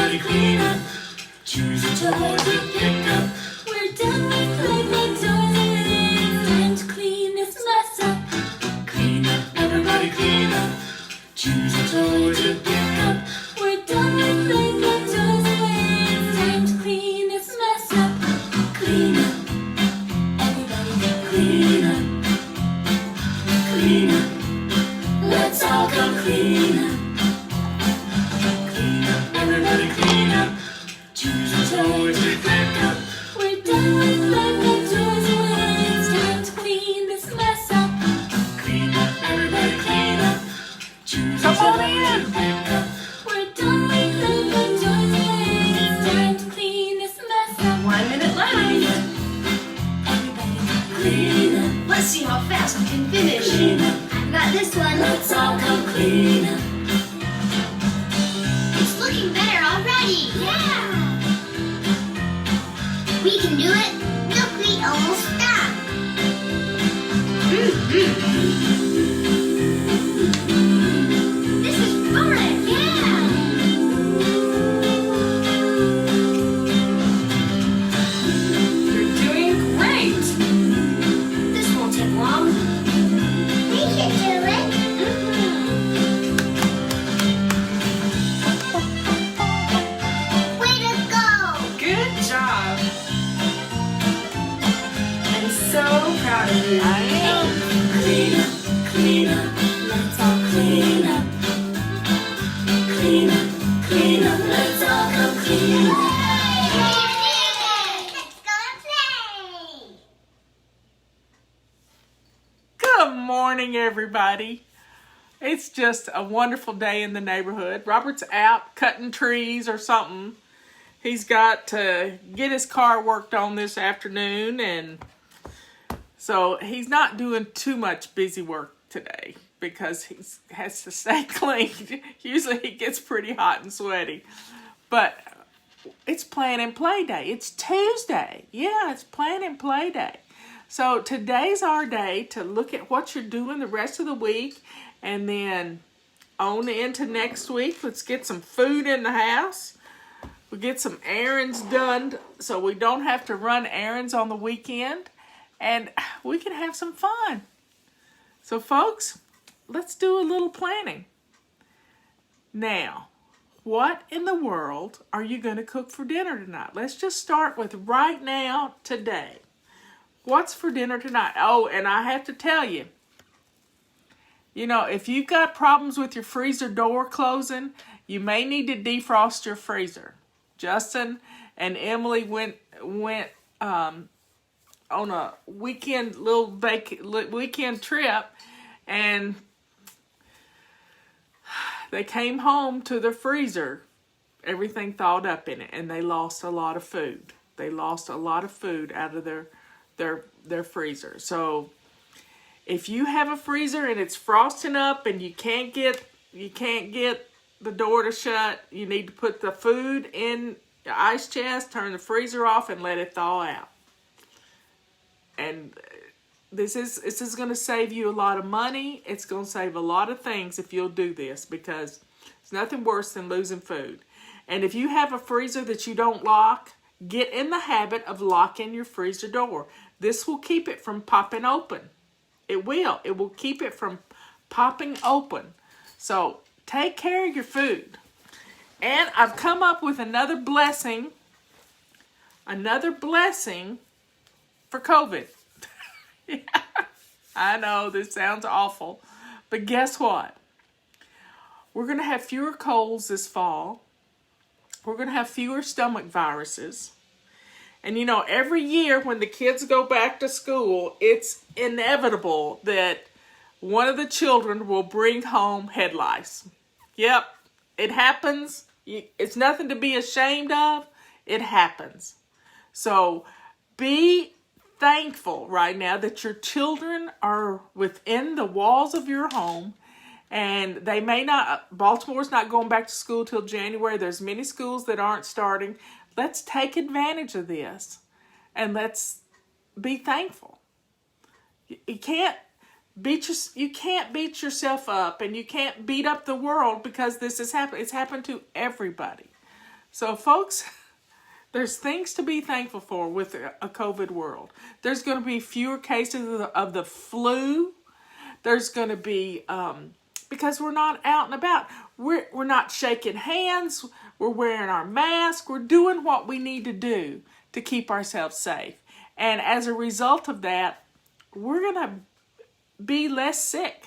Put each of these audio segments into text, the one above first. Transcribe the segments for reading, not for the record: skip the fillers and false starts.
Everybody clean up. Choose a toy to pick up. We're done with playing with toys and it's time to clean this mess up. Clean up, everybody clean up. Choose a toy to pick up. We're done with playing with toys and it's time to clean this mess up. Clean up, everybody clean up. Clean up, let's all come clean up. Clean up, everybody clean up. Choose a toy to pick up. We're done with playing with toys and it's time to clean this mess up. Clean up, everybody clean up. Choose a toy to pick up. We're done with playing with toys and it's time to clean this mess up. 1 minute left. Everybody clean up. Let's see how fast we can finish. Clean up, I got this one. let's all come clean up. It's looking better already. Yeah. We can do it. Look, we almost stopped. This is fun. Yeah. You're doing great. This won't take long. We can do it. Way to go. Good job. I'm so proud of you. I am. Clean up, let's all clean up. Clean up, let's all come clean up. Let's go play. Good morning, everybody. It's just a wonderful day in the neighborhood. Robert's out cutting trees or something. He's got to get his car worked on this afternoon, and so he's not doing too much busy work today because he has to stay clean. Usually he gets pretty hot and sweaty. But it's Plan and Play Day. It's Tuesday. Yeah, it's Plan and Play Day. So today's our day to look at what you're doing the rest of the week, and then on into next week. Let's get some food in the house. We get some errands done so we don't have to run errands on the weekend, and we can have some fun. So folks, let's do a little planning. Now, what in the world are you going to cook for dinner tonight? Let's just start with right now, today. What's for dinner tonight? Oh, and I have to tell you, if you've got problems with your freezer door closing, you may need to defrost your freezer. Justin and Emily went on a weekend weekend trip, and they came home to the freezer, everything thawed up in it, and they lost a lot of food. They lost a lot of food out of their freezer. So if you have a freezer and it's frosting up and you can't get the door to shut, you need to put the food in the ice chest, turn the freezer off, and let it thaw out. And this is going to save you a lot of money. It's going to save a lot of things if you'll do this, because it's nothing worse than losing food. And if you have a freezer that you don't lock, get in the habit of locking your freezer door. This will keep it from popping open. It will. It will keep it from popping open. So take care of your food. And I've come up with another blessing for COVID. Yeah, I know this sounds awful, but guess what? We're going to have fewer colds this fall. We're going to have fewer stomach viruses. And every year when the kids go back to school, it's inevitable that one of the children will bring home head lice. Yep, it happens. It's nothing to be ashamed of. It happens. So be thankful right now that your children are within the walls of your home, and they may not, Baltimore's not going back to school till January. There's many schools that aren't starting. Let's take advantage of this, and let's be thankful. You can't beat yourself up, and you can't beat up the world because this has happened. It's happened to everybody. So, folks, there's things to be thankful for with a COVID world. There's going to be fewer cases of the flu. There's going to be, because we're not out and about. We're not shaking hands. We're wearing our mask. We're doing what we need to do to keep ourselves safe. And as a result of that, we're going to be less sick.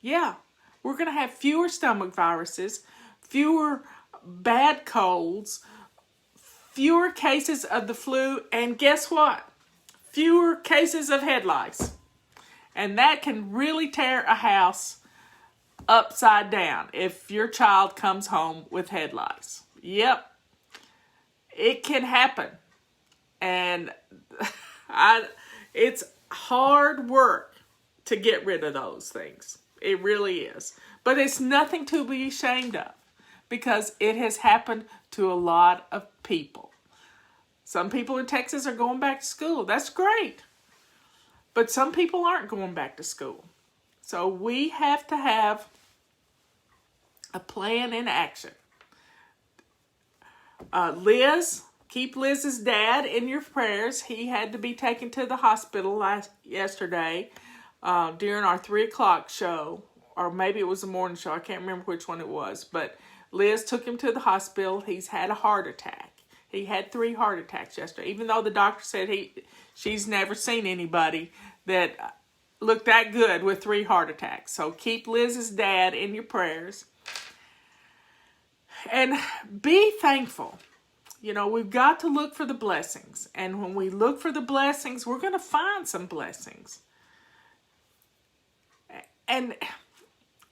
Yeah, we're going to have fewer stomach viruses, fewer bad colds, fewer cases of the flu, and guess what? Fewer cases of head lice. And that can really tear a house upside down if your child comes home with head lice. Yep, it can happen. And it's hard work to get rid of those things. It really is. But it's nothing to be ashamed of because it has happened to a lot of people. Some people in Texas are going back to school. That's great. But some people aren't going back to school. So we have to have a plan in action. Liz, keep Liz's dad in your prayers. He had to be taken to the hospital yesterday during our 3 o'clock show. Or maybe it was the morning show. I can't remember which one it was. But Liz took him to the hospital. He's had a heart attack. He had 3 heart attacks yesterday. Even though the doctor said she's never seen anybody that looked that good with 3 heart attacks. So keep Liz's dad in your prayers. And be thankful. You know, we've got to look for the blessings. And when we look for the blessings, we're going to find some blessings. And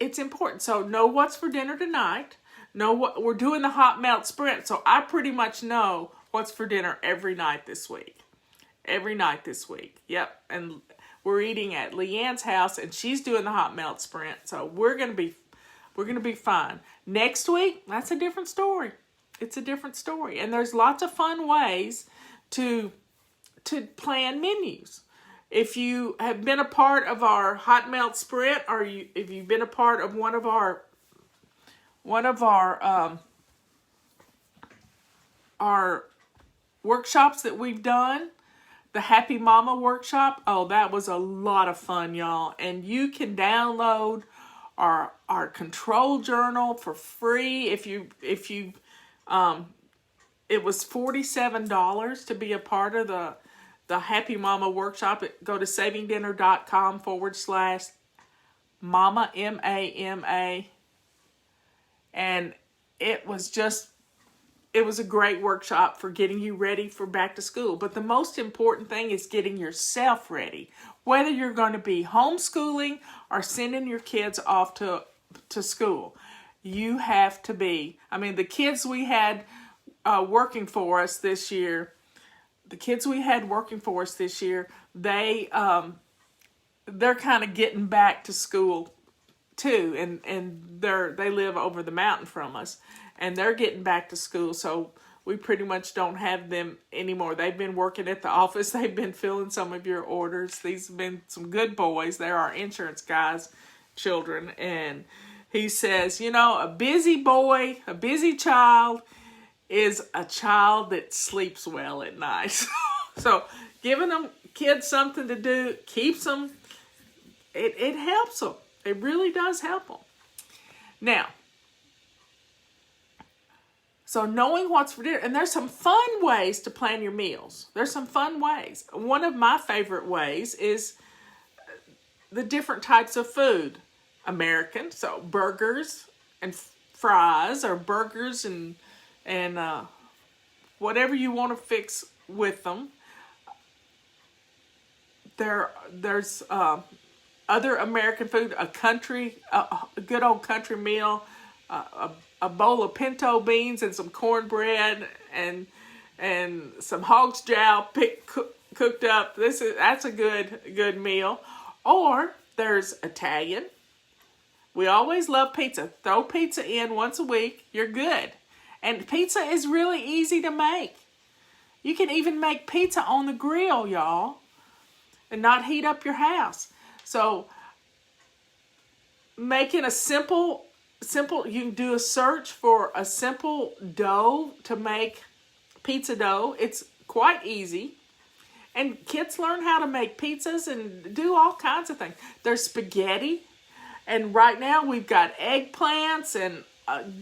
it's important. So know what's for dinner tonight. Know what we're doing, the hot melt sprint. So I pretty much know what's for dinner every night this week. Every night this week. Yep. And we're eating at Leanne's house and she's doing the hot melt sprint. So we're going to be fine. Next week, that's a different story. It's a different story. And there's lots of fun ways to plan menus. If you have been a part of our hot melt sprint, or if you've been a part of one of our workshops that we've done, the Happy Mama workshop, oh, that was a lot of fun, y'all. And you can download our control journal for free if you it was $47 to be a part of the Happy Mama workshop. Go to savingdinner.com/mama, MAMA. And it was a great workshop for getting you ready for back to school. But the most important thing is getting yourself ready. Whether you're going to be homeschooling or sending your kids off to school, you have to be. I mean, the kids we had working for us this year, they're kind of getting back to school too, and they live over the mountain from us, and they're getting back to school, so we pretty much don't have them anymore. They've been working at the office. They've been filling some of your orders. These have been some good boys. They're our insurance guys' children, and he says, you know, a busy boy, a busy child is a child that sleeps well at night. So giving them kids something to do keeps them, it helps them. It really does help them. Now, so knowing what's for dinner, and there's some fun ways to plan your meals. There's some fun ways. One of my favorite ways is the different types of food. American, so burgers and fries, or burgers and whatever you want to fix with them. There's other American food, a good old country meal, a bowl of pinto beans and some cornbread and some hog's jowl cooked up. That's a good meal. Or there's Italian. We always love pizza. Throw pizza in once a week. You're good. And pizza is really easy to make. You can even make pizza on the grill, y'all, and not heat up your house. So making a simple simple, you can do a search for a simple dough to make pizza dough. It's quite easy. And kids learn how to make pizzas and do all kinds of things. There's spaghetti. And right now we've got eggplants and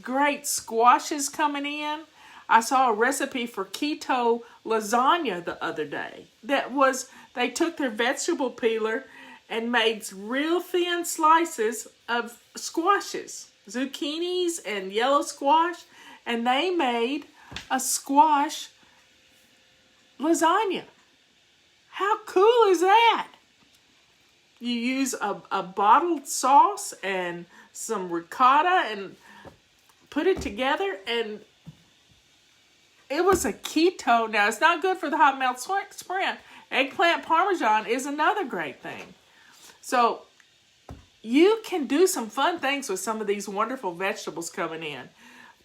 great squashes coming in. I saw a recipe for keto lasagna the other day. They took their vegetable peeler and made real thin slices of squashes, zucchinis and yellow squash, and they made a squash lasagna. How cool is that? You use a bottled sauce and some ricotta and put it together, and it was a keto. Now, it's not good for the hot melt sprint. Eggplant parmesan is another great thing. So you can do some fun things with some of these wonderful vegetables coming in.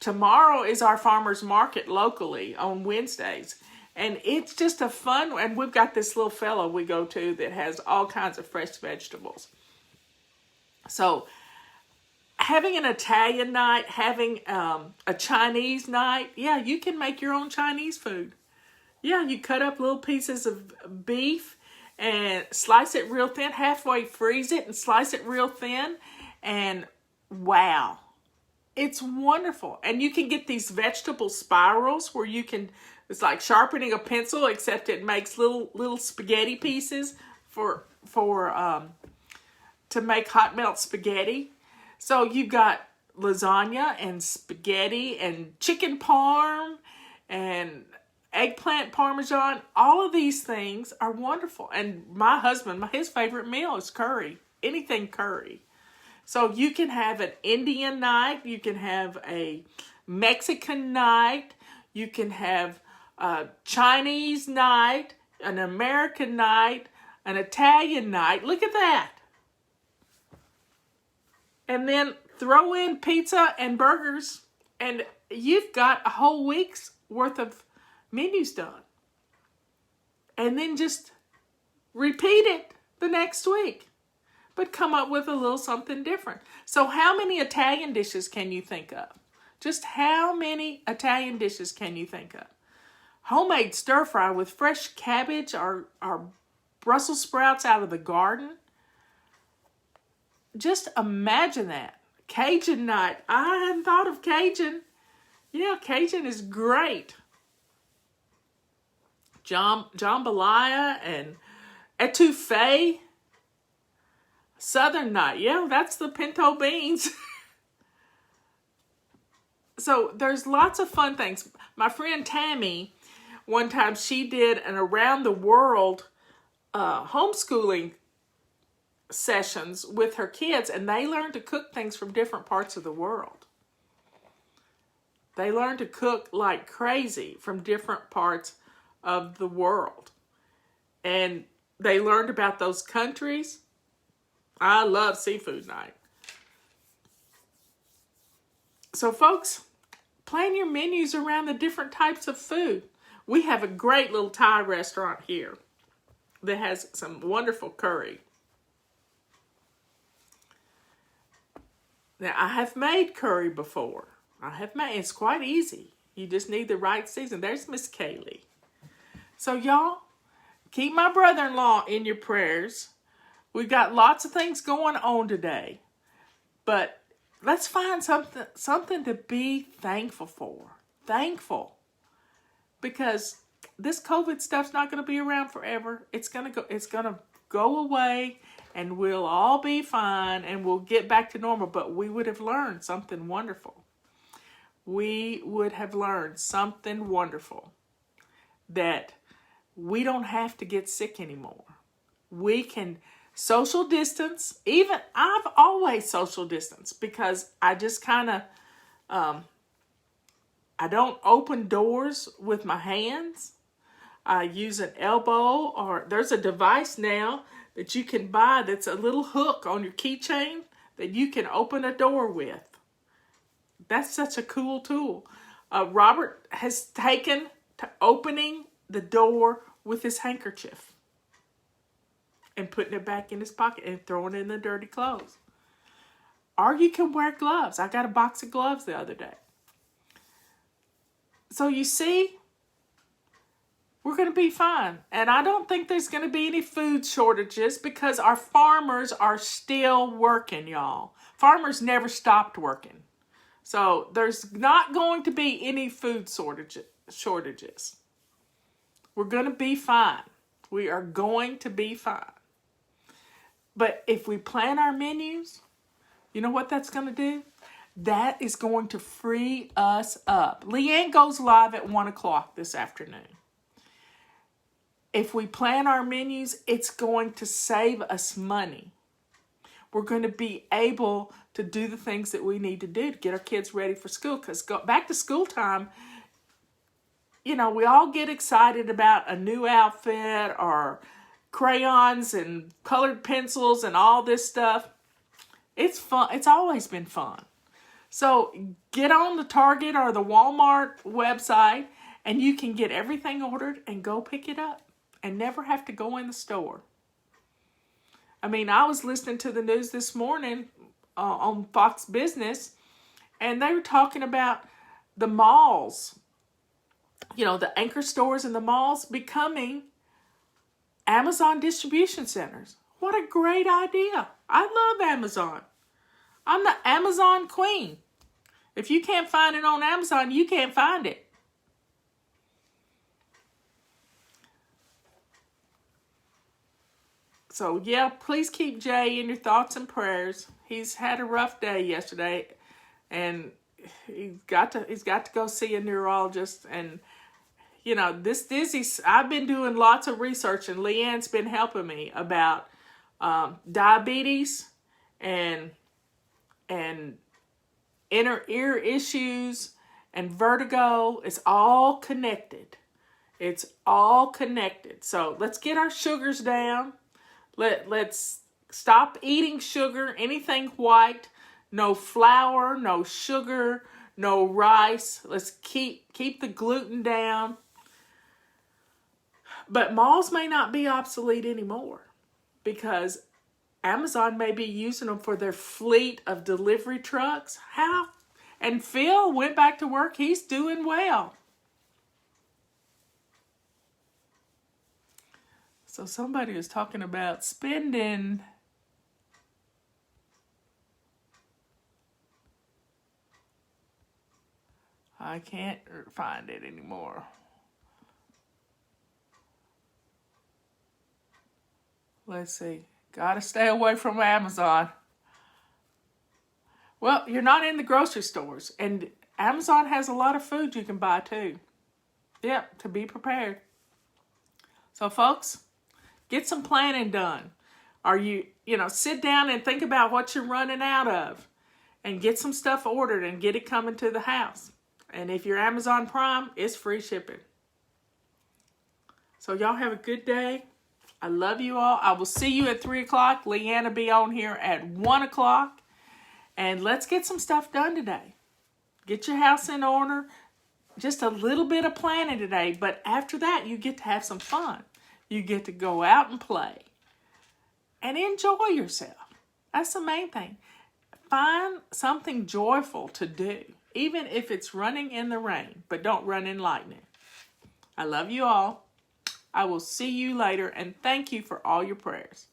Tomorrow is our farmer's market locally on Wednesdays. And it's just a fun, and we've got this little fellow we go to that has all kinds of fresh vegetables. So having an Italian night, having a Chinese night, yeah, you can make your own Chinese food. Yeah, you cut up little pieces of beef and slice it real thin, halfway freeze it and slice it real thin, and wow, it's wonderful. And you can get these vegetable spirals where you can, it's like sharpening a pencil, except it makes little spaghetti pieces to make hot melt spaghetti. So you've got lasagna and spaghetti and chicken parm and eggplant parmesan. All of these things are wonderful. And my husband, his favorite meal is curry. Anything curry. So you can have an Indian night. You can have a Mexican night. You can have a Chinese night, an American night, an Italian night. Look at that. And then throw in pizza and burgers, and you've got a whole week's worth of menus done. And then just repeat it the next week, but come up with a little something different. So how many Italian dishes can you think of? Just how many Italian dishes can you think of? Homemade stir fry with fresh cabbage or Brussels sprouts out of the garden. Just imagine that. Cajun night. I hadn't thought of Cajun. Yeah, Cajun is great. Jambalaya and etouffee. Southern night. Yeah, that's the pinto beans. So there's lots of fun things. My friend Tammy, one time she did an around the world homeschooling sessions with her kids, and they learned to cook things from different parts of the world. They learned to cook like crazy from different parts of the world. And they learned about those countries. I love seafood night. So folks, plan your menus around the different types of food. We have a great little Thai restaurant here that has some wonderful curry. Now, I have made curry before. It's quite easy. You just need the right season. There's Miss Kaylee. So y'all, keep my brother-in-law in your prayers. We've got lots of things going on today. But let's find something to be thankful for. Thankful. Because this COVID stuff's not going to be around forever. It's going to go away, and we'll all be fine, and we'll get back to normal. But we would have learned something wonderful. We would have learned something wonderful, that we don't have to get sick anymore. We can social distance. Even I've always social distanced because I just kind of, I don't open doors with my hands. I use an elbow, or there's a device now that you can buy that's a little hook on your keychain that you can open a door with. That's such a cool tool. Robert has taken to opening the door with his handkerchief and putting it back in his pocket and throwing it in the dirty clothes. Or you can wear gloves. I got a box of gloves the other day. So you see, we're going to be fine. And I don't think there's going to be any food shortages because our farmers are still working, y'all. Farmers never stopped working. So there's not going to be any food shortages. We're going to be fine. We are going to be fine. But if we plan our menus, you know what that's going to do? That is going to free us up. Leanne goes live at 1 o'clock this afternoon. If we plan our menus, it's going to save us money. We're going to be able to do the things that we need to do to get our kids ready for school. Because back to school time, you know, we all get excited about a new outfit or crayons and colored pencils and all this stuff. It's fun. It's always been fun. So get on the Target or the Walmart website and you can get everything ordered and go pick it up and never have to go in the store. I mean, I was listening to the news this morning on Fox Business, and they were talking about the malls, you know, the anchor stores in the malls becoming Amazon distribution centers. What a great idea. I love Amazon. I'm the Amazon queen. If you can't find it on Amazon, you can't find it. So yeah, please keep Jay in your thoughts and prayers. He's had a rough day yesterday, and he's got to go see a neurologist. And you know, this dizzy. I've been doing lots of research, and Leanne's been helping me about diabetes and inner ear issues and vertigo. It's all connected. It's all connected. So let's get our sugars down. Let's stop eating sugar, anything white, no flour, no sugar, no rice. Let's keep the gluten down. But malls may not be obsolete anymore because Amazon may be using them for their fleet of delivery trucks. How? And Phil went back to work. He's doing well. So somebody was talking about spending. I can't find it anymore. Let's see. Gotta stay away from Amazon. Well, you're not in the grocery stores. And Amazon has a lot of food you can buy too. Yep, to be prepared. So folks, get some planning done. Or sit down and think about what you're running out of. And get some stuff ordered and get it coming to the house. And if you're Amazon Prime, it's free shipping. So y'all have a good day. I love you all. I will see you at 3 o'clock. Leanne will be on here at 1 o'clock. And let's get some stuff done today. Get your house in order. Just a little bit of planning today. But after that, you get to have some fun. You get to go out and play. And enjoy yourself. That's the main thing. Find something joyful to do. Even if it's running in the rain. But don't run in lightning. I love you all. I will see you later, and thank you for all your prayers.